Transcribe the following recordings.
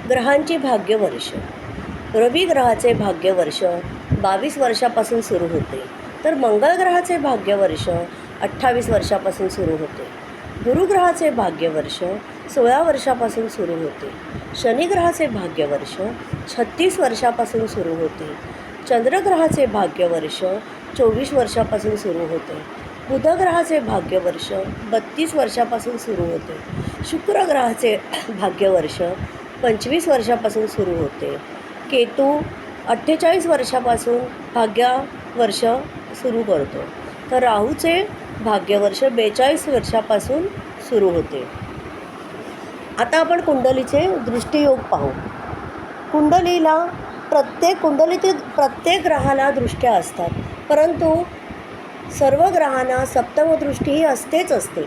ग्रहांची भाग्यवर्ष. रवी ग्रहाचे भाग्यवर्ष 22 वर्षापासून सुरू होते, तर मंगळ ग्रहाचे भाग्यवर्ष 28 वर्षापासून सुरू होते. गुरु ग्रहाचे भाग्यवर्ष 16 वर्षापासून सुरू होते. शनी ग्रहाचे भाग्यवर्ष 36 वर्षापासून सुरू होते. चंद्रग्रहाचे भाग्यवर्ष 24 वर्षापासून सुरू होते. बुध ग्रहाचे भाग्यवर्ष 32 वर्षापासून सुरू होते. शुक्र ग्रहाचे भाग्यवर्ष 25 वर्षापासून सुरू होते. केतू 48 वर्षापासून भाग्यवर्ष सुरू करतो, तर राहूचे भाग्यवर्ष 42 वर्षापासून सुरू होते. आता आपण कुंडलीचे दृष्टियोग पाहू. कुंडलीतील प्रत्येक ग्रहाला दृष्ट्या असतात, परंतु सर्व ग्रहांना सप्तमदृष्टी ही असतेच असते.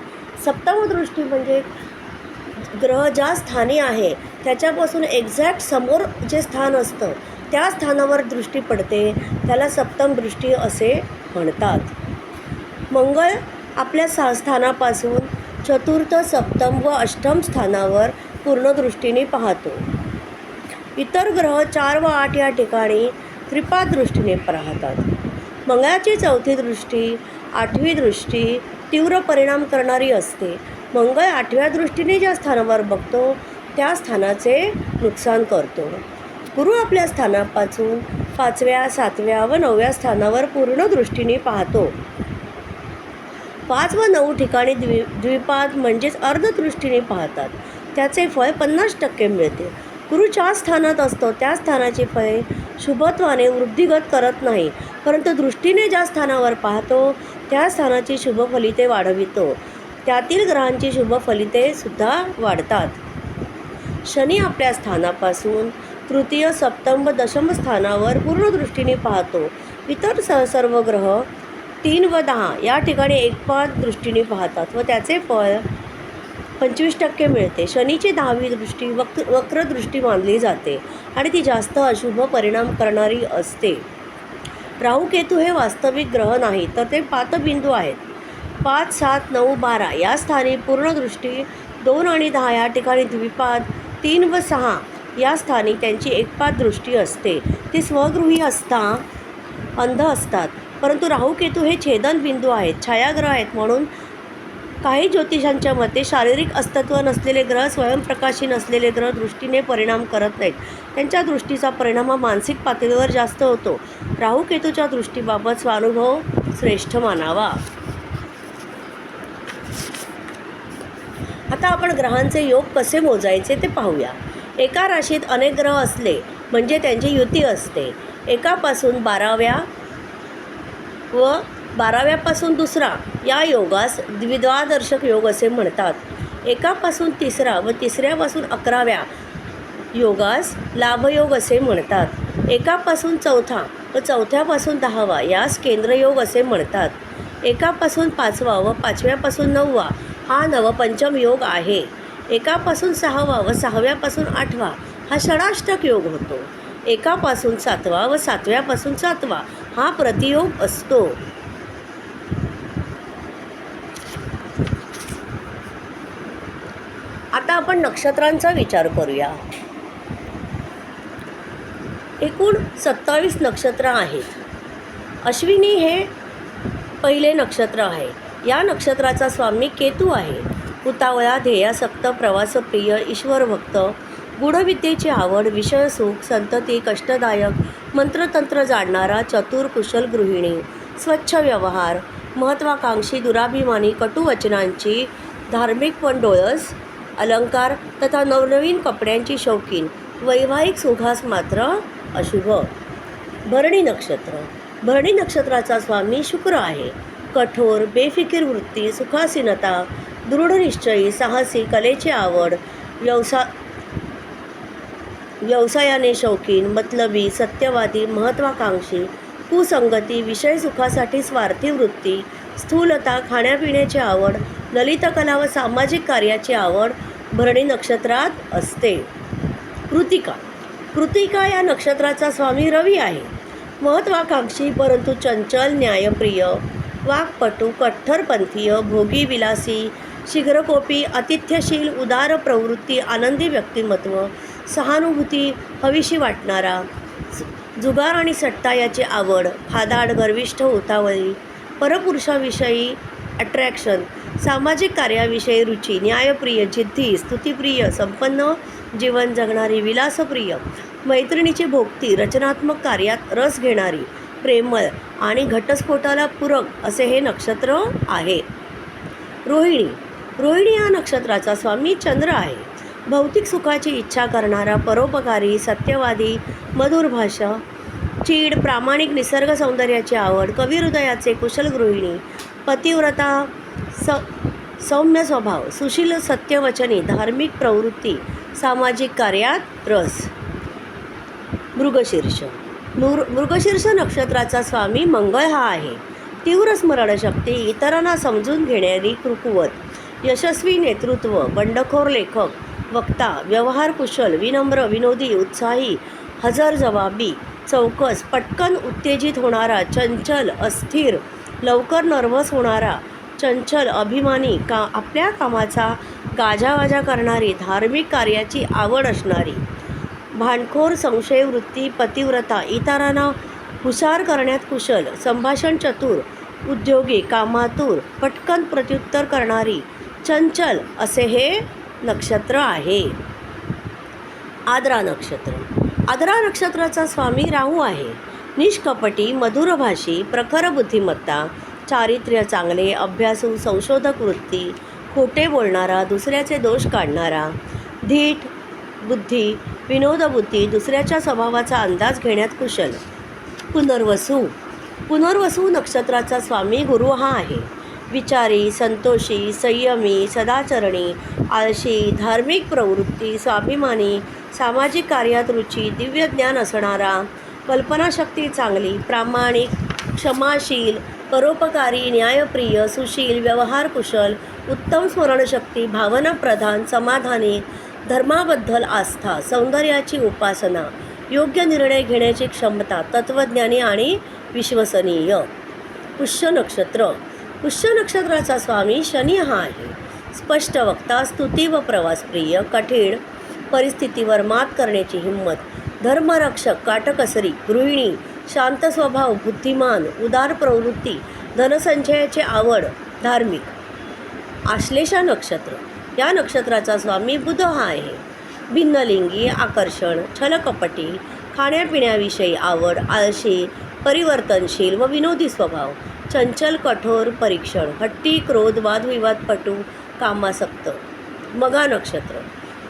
सप्तमदृष्टी म्हणजे ग्रह ज्या स्थानी आहे त्याच्यापासून एक्झॅक्ट समोर जे स्थान असतं त्या स्थानावर दृष्टी पडते, त्याला सप्तम दृष्टी असे म्हणतात. मंगळ आपल्या स्थानापासून चतुर्थ, सप्तम व अष्टम स्थानावर पूर्ण दृष्टीने पाहतो. इतर ग्रह 4 व 8 या ठिकाणी त्रिपाद दृष्टीने पाहतात. मंगळाची चौथी दृष्टी, 8वी दृष्टी तीव्र परिणाम करणारी असते. मंगळ 8व्या दृष्टीने ज्या स्थानावर बघतो त्या स्थानाचे नुकसान करतो. गुरु आपल्या स्थानापासून 5व्या, 7व्या व 9व्या स्थानावर पूर्ण दृष्टीने पाहतो. 5 व 9 ठिकाणी द्विपाद म्हणजेच अर्धदृष्टीने पाहतात. त्याचे फळ 50% मिळते. गुरु ज्या स्थानात असतो त्या स्थानाची फळे शुभत्वाने वृद्धिगत करत नाही, परंतु दृष्टीने ज्या स्थानावर पाहतो त्या स्थानाची शुभ फलिते वाढवितो. त्यातील ग्रहांची शुभ फलिते सुद्धा वाढतात. शनी आपल्या स्थानापासून तृतीय, सप्तम व दशम स्थानावर पूर्ण दृष्टीने पाहतो. इतर सर्व ग्रह 3 व 10 या ठिकाणी एकपाद दृष्टीने पाहतात व त्याचे फळ 25% मिळते. शनीची 10वी दृष्टी वक्र दृष्टी मानली जाते आणि ती जास्त अशुभ परिणाम करणारी असते. राहू केतू हे वास्तविक ग्रह नाही, तर ते पातबिंदू आहेत. 5, 7, 9, 12 या स्थानी पूर्ण दृष्टी, 2 आणि 10 या ठिकाणी द्विपाद, 3 व 6 या स्थानी त्यांची एकपाद दृष्टी असते. ते स्वगृही अंध असतात, परंतु राहू केतू हे छेदन बिंदू आहेत, छायाग्रह आहेत. म्हणून काही ज्योतिषांच्या मते शारीरिक अस्तित्व नसलेले ग्रह, स्वयंप्रकाशी नसलेले ग्रह दृष्टीने परिणाम करत नाहीत. त्यांच्या दृष्टीचा परिणाम हा मानसिक पातळीवर जास्त होतो. राहू केतूच्या दृष्टीबाबत स्वानुभव श्रेष्ठ मानावा. आता आपण ग्रहांचे योग कसे मोजायचे ते पाहूया. एका राशीत अनेक ग्रह असले म्हणजे त्यांची युती असते. एकापासून 12व्या व 12व्यापासून दुसरा या योगास द्विद्वादर्शक योग असे म्हणतात. एकापासून 3रा व 3ऱ्यापासून 11व्या योगास लाभयोग असे म्हणतात. एकापासून 4था व 4थ्यापासून 10वा यास केंद्रयोग असे म्हणतात. एकापासून 5वा व 5व्यापासून 9वा हा नवपंचम योग आहे. एकापासून 6वा व 6व्यापासून 8वा हा षडाष्टक योग होतो. एकापासून 7वा व 7व्यापासून 7वा हा प्रतियोग असतो. आता आपण नक्षत्रांचा विचार करूया. एकूण 27 नक्षत्र आहेत. अश्विनी हे पहिले नक्षत्र आहे. या नक्षत्राचा स्वामी केतू आहे. उतावळा, ध्येयासक्त, प्रवासप्रिय, ईश्वरभक्त, गूढविद्येची आवड, विषयसुख, संतती, कष्टदायक, मंत्रतंत्र जाणणारा, चतुर, कुशल गृहिणी, स्वच्छ व्यवहार, महत्त्वाकांक्षी, दुराभिमानी, कटुवचनांची, धार्मिक पण डोळस, अलंकार तथा नवनवीन कपड्यांची शौकीन, वैवाहिक सुखास मात्र अशुभ. भरणी नक्षत्र. भरणी नक्षत्राचा स्वामी शुक्र आहे. कठोर, बेफिकीर वृत्ती, सुखासीनता, दृढनिश्चयी, साहसी, कलेची आवड, व्यवसायाने शौकीन, मतलबी, सत्यवादी, महत्त्वाकांक्षी, कुसंगती, विषयसुखासाठी स्वार्थी वृत्ती, स्थूलता, खाण्यापिण्याची आवड, ललितकला व सामाजिक कार्याची आवड भरणी नक्षत्रात असते. कृतिका. कृतिका या नक्षत्राचा स्वामी रवी आहे. महत्त्वाकांक्षी परंतु चंचल, न्यायप्रिय, वाक्पटू, कट्टरपंथीय, भोगी, विलासी, शीघ्रकोपी, आतिथ्यशील, उदार प्रवृत्ती, आनंदी व्यक्तिमत्व, सहानुभूती हवीशी वाटणारा, जुगार आणि सट्टा याची आवड, फादाड, गर्विष्ठ, उतावळी, परपुरुषाविषयी अट्रॅक्शन, सामाजिक कार्याविषयी रुची, न्यायप्रिय, जिद्दी, स्तुतिप्रिय, संपन्न जीवन जगणारी, विलासप्रिय, मैत्रिणीची भोगती, रचनात्मक कार्यात रस घेणारी, प्रेमळ आणि घटस्फोटाला पूरक असे हे नक्षत्र आहे. रोहिणी. रोहिणी या नक्षत्राचा स्वामी चंद्र आहे. भौतिक सुखाची इच्छा करणारा, परोपकारी, सत्यवादी, मधुर भाषा, चीड, प्रामाणिक, निसर्ग सौंदर्याची आवड, कवी हृदयाचे, कुशल गृहिणी, पतिव्रता, सौम्य स्वभाव, सुशील, सत्यवचनी, धार्मिक प्रवृत्ती, सामाजिक कार्यात रस. मृगशीर्ष. मृगशीर्ष नक्षत्राचा स्वामी मंगळ हा आहे. तीव्र स्मरणशक्ती, इतरांना समजून घेणारी कुवत, यशस्वी नेतृत्व, बंडखोर लेखक, वक्ता, व्यवहार कुशल, विनम्र, विनोदी, उत्साही, हजरजबाबी, चौकस, पटकन उत्तेजित होणारा, चंचल, अस्थिर, लवकर नर्व्हस होणारा, चंचल, अभिमानी, आपल्या कामाचा गाजावाजा करणारी, धार्मिक कार्याची आवड असणारी, भांडखोर, संशयवृत्ती, पतिव्रता, इतरांना हुशार करण्यात कुशल, संभाषण चतुर, उद्योगी, कामातूर, पटकन प्रत्युत्तर करणारी, चंचल असे हे नक्षत्र आहे. आद्रा नक्षत्र. आद्रा नक्षत्राचा स्वामी राहू आहे. निष्कपटी, मधुरभाषी, प्रखर बुद्धिमत्ता, चारित्र्य चांगले, अभ्यासू, संशोधक वृत्ती, खोटे बोलणारा, दुसऱ्याचे दोष काढणारा, धीट बुद्धी, विनोदबुद्धी, दुसऱ्याच्या स्वभावाचा अंदाज घेण्यात कुशल. पुनर्वसू. पुनर्वसू नक्षत्राचा स्वामी गुरु हा आहे. विचारी, संतोषी, संयमी, सदाचरणी, आळशी, धार्मिक प्रवृत्ती, स्वाभिमानी, सामाजिक कार्यात रुची, दिव्य ज्ञान असणारा, कल्पनाशक्ती चांगली, प्रामाणिक, क्षमाशील, परोपकारी, न्यायप्रिय, सुशील, व्यवहार कुशल, उत्तम स्मरणशक्ती, भावनाप्रधान, समाधानी, धर्माबद्दल आस्था, सौंदर्याची उपासना, योग्य निर्णय घेण्याची क्षमता, तत्त्वज्ञानी आणि विश्वसनीय. पुष्य नक्षत्र. पुष्य नक्षत्राचा स्वामी शनी हा आहे. स्पष्ट वक्ता, स्तुती व प्रवासप्रिय, कठीण परिस्थितीवर मात करण्याची हिंमत, धर्मरक्षक, काटकसरी, गृहिणी, शांत स्वभाव, बुद्धिमान, उदार प्रवृत्ती, धनसंचयाची आवड, धार्मिक. आश्लेषा नक्षत्र. या नक्षत्राचा स्वामी बुध हा आहे. भिन्नलिंगी, आकर्षण, छलकपटी, खाण्यापिण्याविषयी आवड, आळशी, परिवर्तनशील व विनोदी स्वभाव, चंचल, कठोर परीक्षण, हट्टी, क्रोध, वादविवादपटू, कामासक्त. मघा नक्षत्र.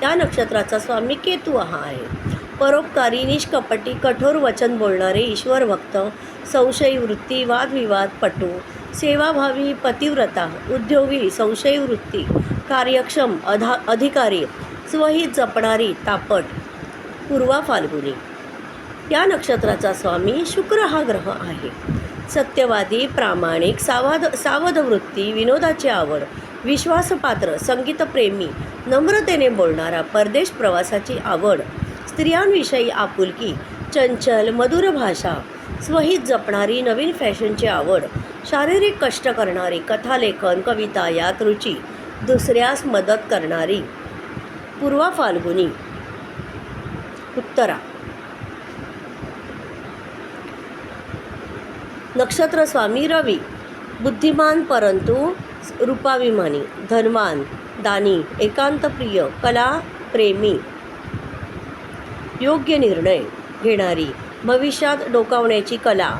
या नक्षत्राचा स्वामी केतू हा आहे. परोपकारी, निष्कपटी, कठोर वचन बोलणारे, ईश्वरभक्त, संशयी वृत्ती, वादविवाद पटू, सेवाभावी, पतिव्रता, उद्योगी, संशयी वृत्ती, कार्यक्षम, अधिकारी, स्वहित जपणारी, तापट. पूर्वा फाल्गुनी. या नक्षत्राचा स्वामी शुक्र हा ग्रह आहे. सत्यवादी, प्रामाणिक, सावध वृत्ती, विनोदाची आवड, विश्वासपात्र, संगीतप्रेमी, नम्रतेने बोलणारा, परदेश प्रवासाची आवड, स्त्रियांविषयी आपुलकी, चंचल, मधुर भाषा, स्वहित जपणारी, नवीन फॅशनची आवड, शारीरिक कष्ट करणारी, कथालेखन, कविता यात रुची, दुसऱ्यास मदत करणारी. पूर्वा फाल्गुनी. उत्तरा नक्षत्र स्वामी रवी. बुद्धिमान परंतु रूपाभिमानी, धनवान, दानी, एकांतप्रिय, कला प्रेमी, योग्य निर्णय घेणारी, भविष्यात डोकावण्याची कला,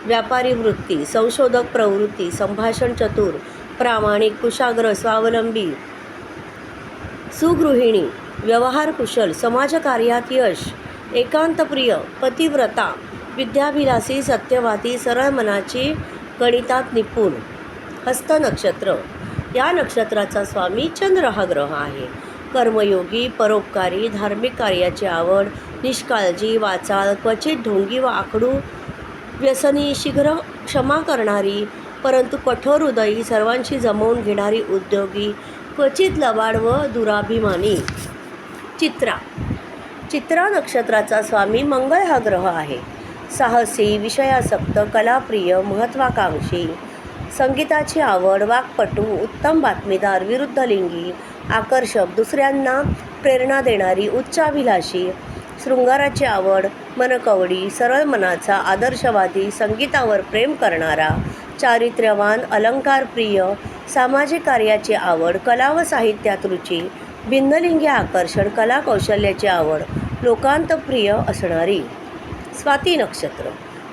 व्यापारी वृत्ती, संशोधक प्रवृत्ती, संभाषण चतुर, प्रामाणिक, कुशाग्र, स्वावलंबी, सुगृहिणी, व्यवहार कुशल, समाजकार्यात यश, एकांतप्रिय, पतिव्रता, विद्याभिलासी, सत्यवादी, सरळ मनाची, गणितात निपुण. हस्त नक्षत्र. या नक्षत्राचा स्वामी चंद्र हा ग्रह आहे. कर्मयोगी, परोपकारी, धार्मिक कार्याची आवड, निष्काळजी, वाचाळ, क्वचित ढोंगी व आखडू, व्यसनी, शीघ्र क्षमा करणारी परंतु कठोर हृदयी, सर्वांशी जमवून घेणारी, उद्योगी, क्वचित लबाड व दुराभिमानी. चित्रा. चित्रा नक्षत्राचा स्वामी मंगळ हा ग्रह आहे. साहसी, विषयासक्त, कलाप्रिय, महत्त्वाकांक्षी, संगीताची आवड, वाक्पटू, उत्तम बातमीदार, विरुद्धलिंगी, आकर्षक, दुसऱ्यांना प्रेरणा देणारी, उच्चाभिलाषी. शृंगाराची आवड, मनकवडी, सरळ मनाचा, आदर्शवादी, संगीतावर प्रेम करणारा, चारित्र्यवान, अलंकारप्रिय. सामाजिक कार्याची आवड, कला व साहित्यात रुची, भिन्नलिंगी आकर्षण, कला कौशल्याची आवड, लोकांतप्रिय असणारी. स्वाती नक्षत्र.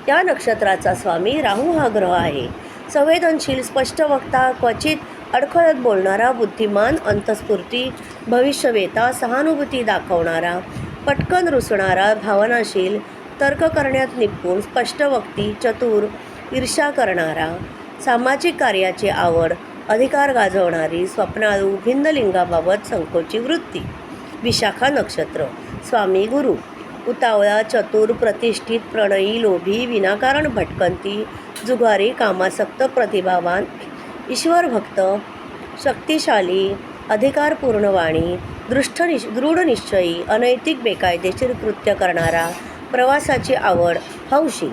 या नक्षत्राचा स्वामी राहू हा ग्रह आहे. संवेदनशील, स्पष्टवक्ता, क्वचित अडखळत बोलणारा, बुद्धिमान, अंतस्फूर्ती, भविष्यवेता, सहानुभूती दाखवणारा, पटकन रुसणारा, भावनाशील, तर्क करण्यात निपुण, स्पष्टवक्ती, चतुर, ईर्ष्या करणारा. सामाजिक कार्याची आवड, अधिकार गाजवणारी, स्वप्नाळू, भिन्न लिंगाबाबत संकोची वृत्ती. विशाखा नक्षत्र. स्वामी गुरु. उतावळा, चतुर, प्रतिष्ठित, प्रणयी, लोभी, विनाकारण भटकंती, जुगारी, कामासक्त, प्रतिभावान, ईश्वरभक्त, शक्तिशाली, अधिकारपूर्ण वाणी, दृढ निश्चयी, अनैतिक बेकायदेशीर कृत्य करणारा. प्रवासाची आवड, हौशी.